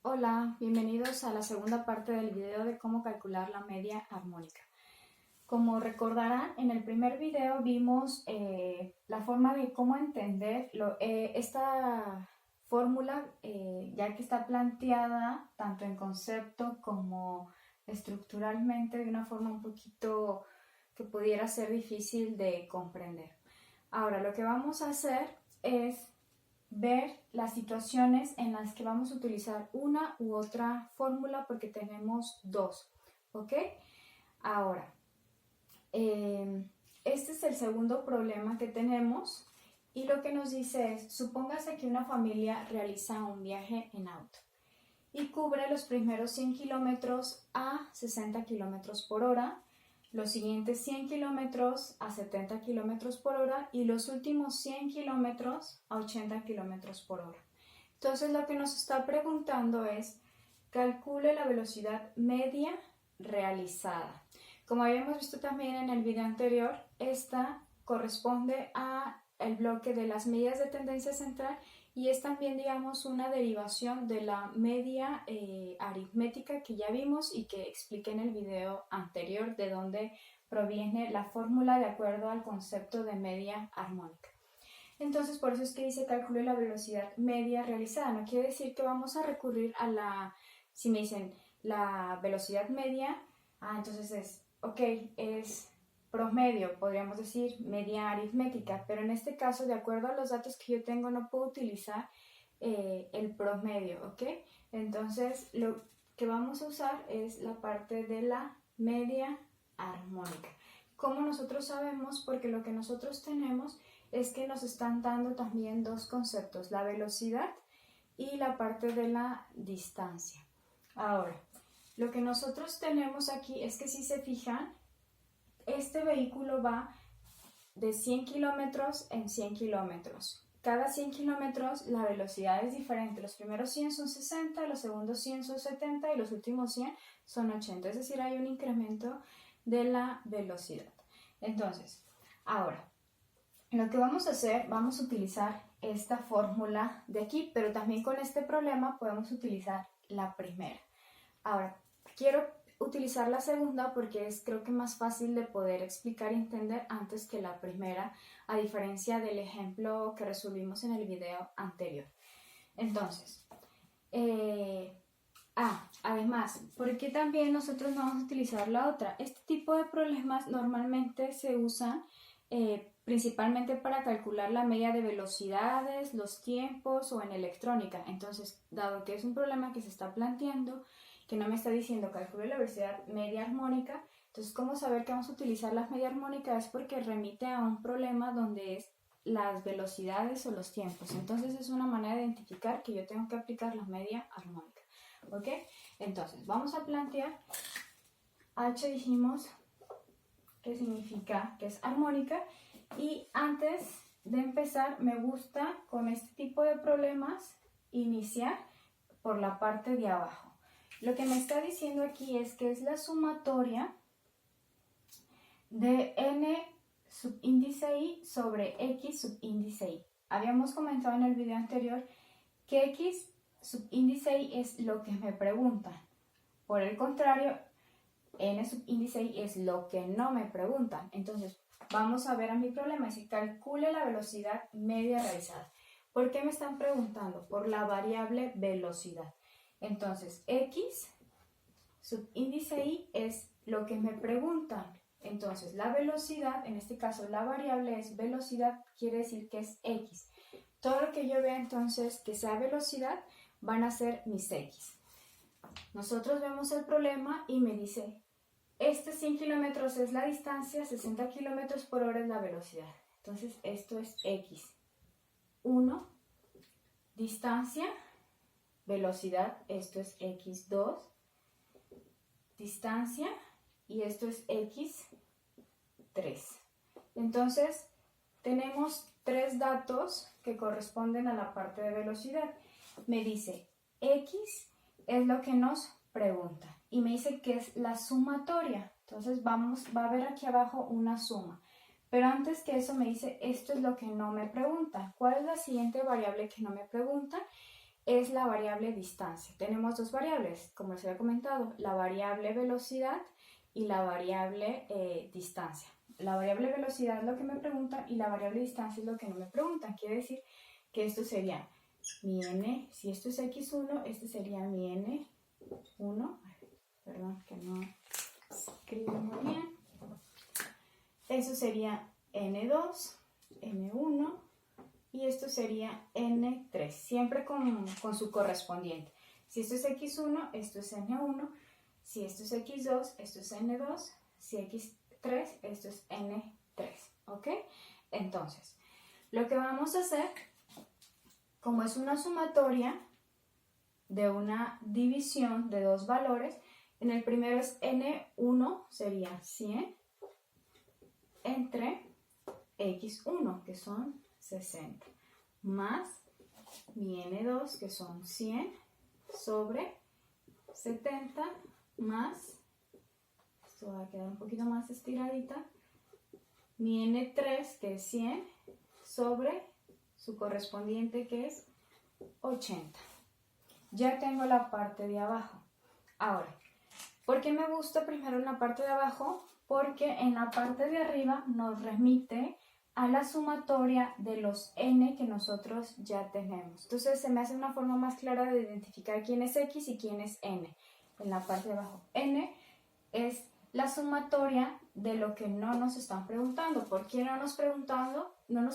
Hola, bienvenidos a la segunda parte del video de cómo calcular la media armónica. Como recordarán, en el primer video vimos la forma de cómo entender esta fórmula, ya que está planteada tanto en concepto como estructuralmente de una forma un poquito que pudiera ser difícil de comprender. Ahora, lo que vamos a hacer es ver las situaciones en las que vamos a utilizar una u otra fórmula porque tenemos dos, ¿ok? Ahora, este es el segundo problema que tenemos y lo que nos dice es, supóngase que una familia realiza un viaje en auto y cubre los primeros 100 kilómetros a 60 kilómetros por hora, los siguientes 100 kilómetros a 70 kilómetros por hora y los últimos 100 kilómetros a 80 kilómetros por hora. Entonces lo que nos está preguntando es, calcule la velocidad media realizada. Como habíamos visto también en el video anterior, esta corresponde al bloque de las medidas de tendencia central y es también, digamos, una derivación de la media aritmética que ya vimos y que expliqué en el video anterior, de donde proviene la fórmula de acuerdo al concepto de media armónica. Entonces, por eso es que dice calcule la velocidad media realizada. No quiere decir que vamos a recurrir a si me dicen la velocidad media, entonces es promedio, podríamos decir media aritmética, pero en este caso, de acuerdo a los datos que yo tengo, no puedo utilizar el promedio, ¿ok? Entonces, lo que vamos a usar es la parte de la media armónica. ¿Cómo nosotros sabemos? Porque lo que nosotros tenemos es que nos están dando también dos conceptos, la velocidad y la parte de la distancia. Ahora, lo que nosotros tenemos aquí es que si se fijan, este vehículo va de 100 kilómetros en 100 kilómetros. Cada 100 kilómetros la velocidad es diferente. Los primeros 100 son 60, los segundos 100 son 70 y los últimos 100 son 80. Es decir, hay un incremento de la velocidad. Entonces, ahora, lo que vamos a hacer, vamos a utilizar esta fórmula de aquí, pero también con este problema podemos utilizar la primera. Ahora, quiero utilizar la segunda porque es creo que más fácil de poder explicar y entender antes que la primera, a diferencia del ejemplo que resolvimos en el video anterior. Entonces, además, ¿por qué también nosotros no vamos a utilizar la otra? Este tipo de problemas normalmente se usan principalmente para calcular la media de velocidades, los tiempos o en electrónica. Entonces, dado que es un problema que se está planteando, que no me está diciendo calcule la velocidad media armónica, entonces ¿cómo saber que vamos a utilizar la media armónica? Es porque remite a un problema donde es las velocidades o los tiempos. Entonces es una manera de identificar que yo tengo que aplicar la media armónica. ¿Ok? Entonces vamos a plantear, H dijimos que significa que es armónica, y antes de empezar me gusta con este tipo de problemas iniciar por la parte de abajo. Lo que me está diciendo aquí es que es la sumatoria de n subíndice i sobre x subíndice i. Habíamos comentado en el video anterior que x subíndice i es lo que me preguntan. Por el contrario, n subíndice i es lo que no me preguntan. Entonces, vamos a ver a mi problema. Si calcule la velocidad media realizada. ¿Por qué me están preguntando? Por la variable velocidad. Entonces, x subíndice i es lo que me preguntan. Entonces, la velocidad, en este caso la variable es velocidad, quiere decir que es x. Todo lo que yo vea entonces que sea velocidad van a ser mis x. Nosotros vemos el problema y me dice, 100 kilómetros es la distancia, 60 kilómetros por hora es la velocidad. Entonces, esto es x. 1, distancia, velocidad, esto es x2, distancia, y esto es x3. Entonces, tenemos tres datos que corresponden a la parte de velocidad. Me dice, x es lo que nos pregunta, y me dice que es la sumatoria. Entonces, va a haber aquí abajo una suma. Pero antes que eso me dice, esto es lo que no me pregunta. ¿Cuál es la siguiente variable que no me pregunta? es la variable distancia. Tenemos dos variables, como les había comentado, la variable velocidad y la variable distancia. La variable velocidad es lo que me preguntan y la variable distancia es lo que no me preguntan. Quiere decir que esto sería mi n, si esto es x1, este sería mi n1, perdón que no escribo muy bien, eso sería n2, n1 y esto sería n3, siempre con su correspondiente. Si esto es x1, esto es n1, si esto es x2, esto es n2, si x3, esto es n3, ¿ok? Entonces, lo que vamos a hacer, como es una sumatoria de una división de dos valores, en el primero es n1, sería 100, entre x1, que son 60, más mi n2, que son 100, sobre 70, más, esto va a quedar un poquito más estiradita, mi n3, que es 100, sobre su correspondiente, que es 80. Ya tengo la parte de abajo. Ahora, ¿por qué me gusta primero en la parte de abajo? Porque en la parte de arriba nos remite a la sumatoria de los n que nosotros ya tenemos. Entonces se me hace una forma más clara de identificar quién es x y quién es n. En la parte de abajo, n es la sumatoria de lo que no nos están preguntando. ¿Por qué no nos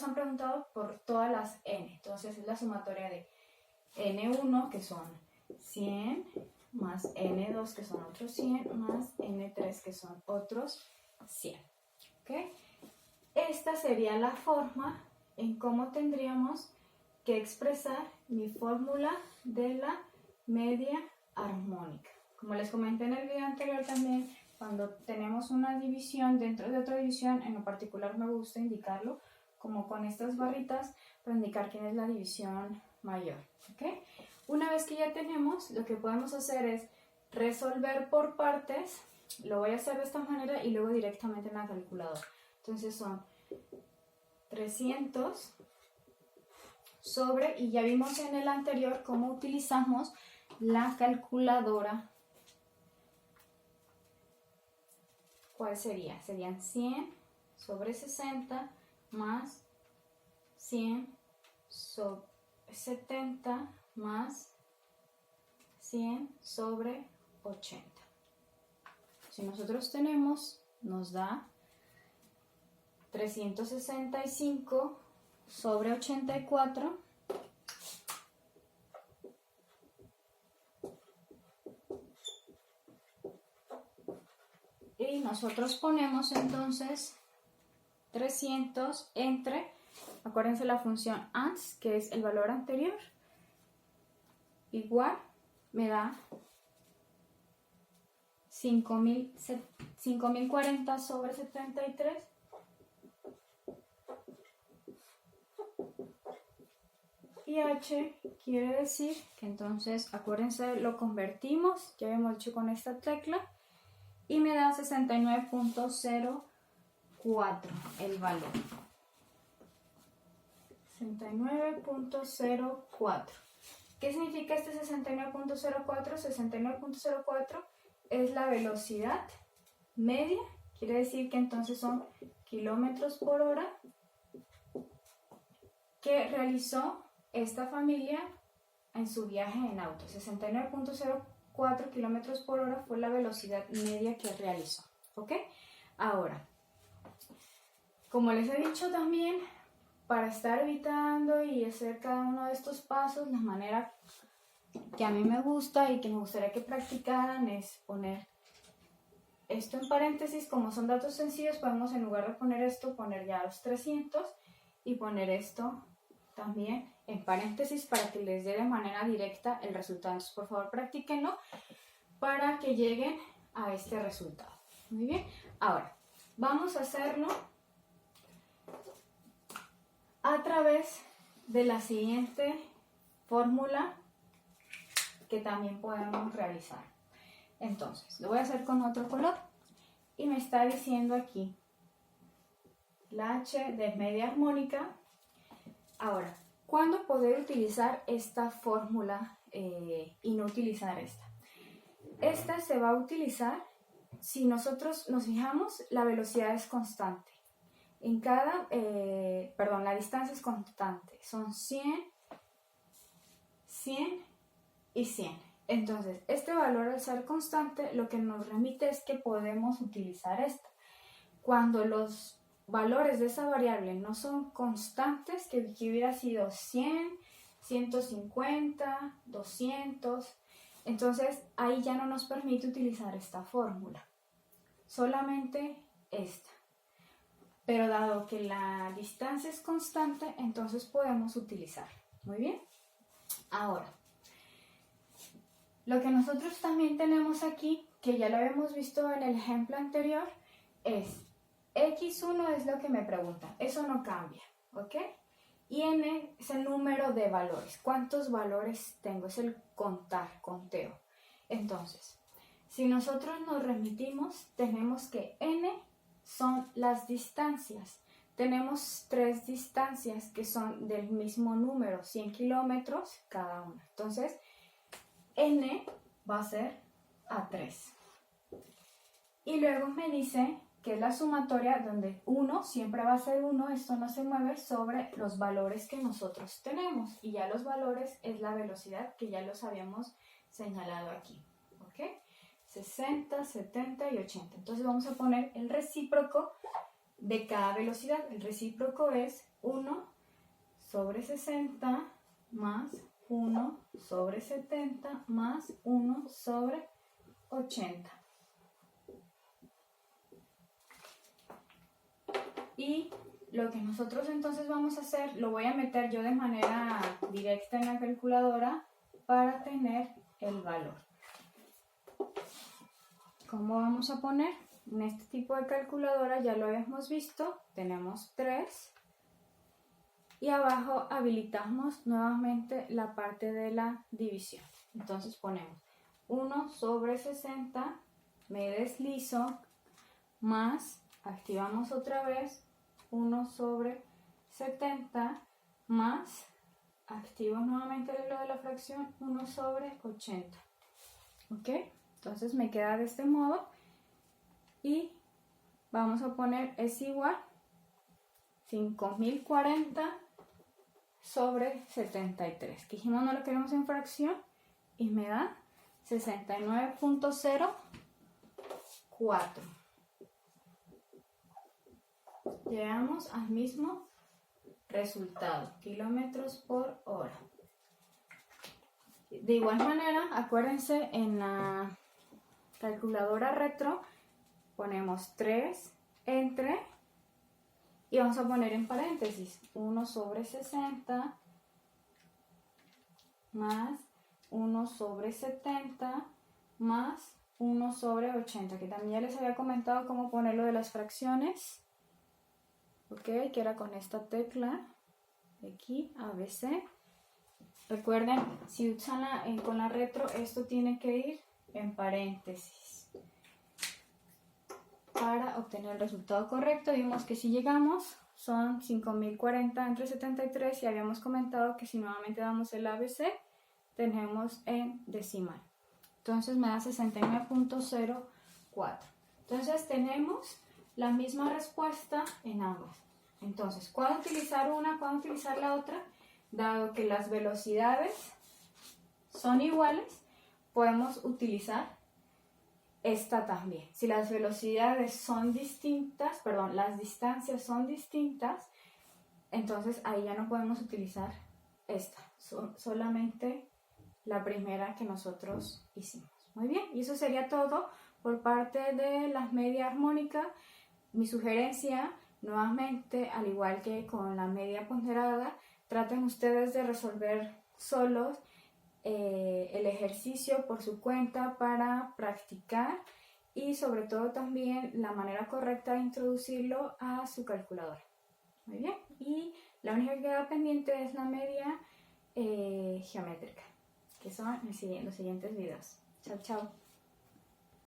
han preguntado por todas las n? Entonces es la sumatoria de n1, que son 100, más n2, que son otros 100, más n3, que son otros 100. ¿Okay? Esta sería la forma en cómo tendríamos que expresar mi fórmula de la media armónica. Como les comenté en el video anterior también, cuando tenemos una división dentro de otra división, en lo particular me gusta indicarlo como con estas barritas para indicar quién es la división mayor. ¿Okay? Una vez que ya tenemos, lo que podemos hacer es resolver por partes. Lo voy a hacer de esta manera y luego directamente en la calculadora. Entonces son 300 sobre, y ya vimos en el anterior cómo utilizamos la calculadora. ¿Cuál sería? Serían 100 sobre 60 más 100 sobre 70 más 100 sobre 80. Si nosotros tenemos, nos da 365 sobre 84. Y nosotros ponemos entonces 300 entre, acuérdense la función ANS, que es el valor anterior, igual me da 5040 sobre 73. Y H quiere decir que entonces, acuérdense, lo convertimos, ya habíamos hecho con esta tecla, y me da 69.04 el valor. 69.04. ¿Qué significa este 69.04? 69.04 es la velocidad media, quiere decir que entonces son kilómetros por hora que realizó esta familia en su viaje en auto. 69.04 kilómetros por hora fue la velocidad media que realizó. ¿Ok? Ahora, como les he dicho también, para estar evitando y hacer cada uno de estos pasos, la manera que a mí me gusta y que me gustaría que practicaran es poner esto en paréntesis. Como son datos sencillos, podemos, en lugar de poner esto, poner ya los 300 y poner esto también en paréntesis para que les dé de manera directa el resultado. Entonces, por favor, practíquenlo para que lleguen a este resultado. Muy bien. Ahora, vamos a hacerlo a través de la siguiente fórmula que también podemos realizar. Entonces, lo voy a hacer con otro color y me está diciendo aquí la H de media armónica. Ahora, ¿Cuándo poder utilizar esta fórmula y no utilizar esta? Esta se va a utilizar si nosotros nos fijamos, la velocidad es constante. La distancia es constante. Son 100, 100 y 100. Entonces, este valor al ser constante, lo que nos remite es que podemos utilizar esta. Cuando los valores de esa variable no son constantes, que hubiera sido 100, 150, 200, entonces ahí ya no nos permite utilizar esta fórmula, solamente esta. Pero dado que la distancia es constante, entonces podemos utilizarla. Muy bien. Ahora, lo que nosotros también tenemos aquí, que ya lo habíamos visto en el ejemplo anterior, es X1 es lo que me pregunta, eso no cambia, ¿ok? Y N es el número de valores. ¿Cuántos valores tengo? Es el conteo. Entonces, si nosotros nos remitimos, tenemos que N son las distancias. Tenemos 3 distancias que son del mismo número, 100 kilómetros cada una. Entonces, N va a ser A3. Y luego me dice que es la sumatoria donde 1 siempre va a ser 1, esto no se mueve, sobre los valores que nosotros tenemos. Y ya los valores es la velocidad que ya los habíamos señalado aquí. ¿Ok? 60, 70 y 80. Entonces vamos a poner el recíproco de cada velocidad. El recíproco es 1 sobre 60 más 1 sobre 70 más 1 sobre 80. Y lo que nosotros entonces vamos a hacer, lo voy a meter yo de manera directa en la calculadora para tener el valor. ¿Cómo vamos a poner? En este tipo de calculadora ya lo habíamos visto, tenemos 3 y abajo habilitamos nuevamente la parte de la división. Entonces ponemos 1 sobre 60, me deslizo, más, activamos otra vez, 1 sobre 70 más, activo nuevamente lo de la fracción, 1 sobre 80. ¿Ok? Entonces me queda de este modo y vamos a poner es igual 5040 sobre 73. Que dijimos no lo queremos en fracción y me da 69.04. Llegamos al mismo resultado, kilómetros por hora. De igual manera, acuérdense, en la calculadora retro ponemos 3 entre y vamos a poner en paréntesis 1 sobre 60 más 1 sobre 70 más 1 sobre 80, que también ya les había comentado cómo ponerlo de las fracciones. Ok, que era con esta tecla de aquí, ABC. Recuerden, si usan con la retro, esto tiene que ir en paréntesis para obtener el resultado correcto. Vimos que si llegamos son 5040 entre 73 y habíamos comentado que si nuevamente damos el ABC, tenemos en decimal. Entonces me da 69.04. Entonces tenemos la misma respuesta en ambas. Entonces, ¿cuándo utilizar una? ¿Cuándo utilizar la otra? Dado que las velocidades son iguales, podemos utilizar esta también. Si las velocidades son distintas, las distancias son distintas, entonces ahí ya no podemos utilizar esta, solamente la primera que nosotros hicimos. Muy bien, y eso sería todo por parte de la media armónica. Mi sugerencia, nuevamente, al igual que con la media ponderada, traten ustedes de resolver solos el ejercicio por su cuenta para practicar y sobre todo también la manera correcta de introducirlo a su calculadora. Muy bien, y la única que queda pendiente es la media geométrica, que son en los siguientes videos. Chao, chao.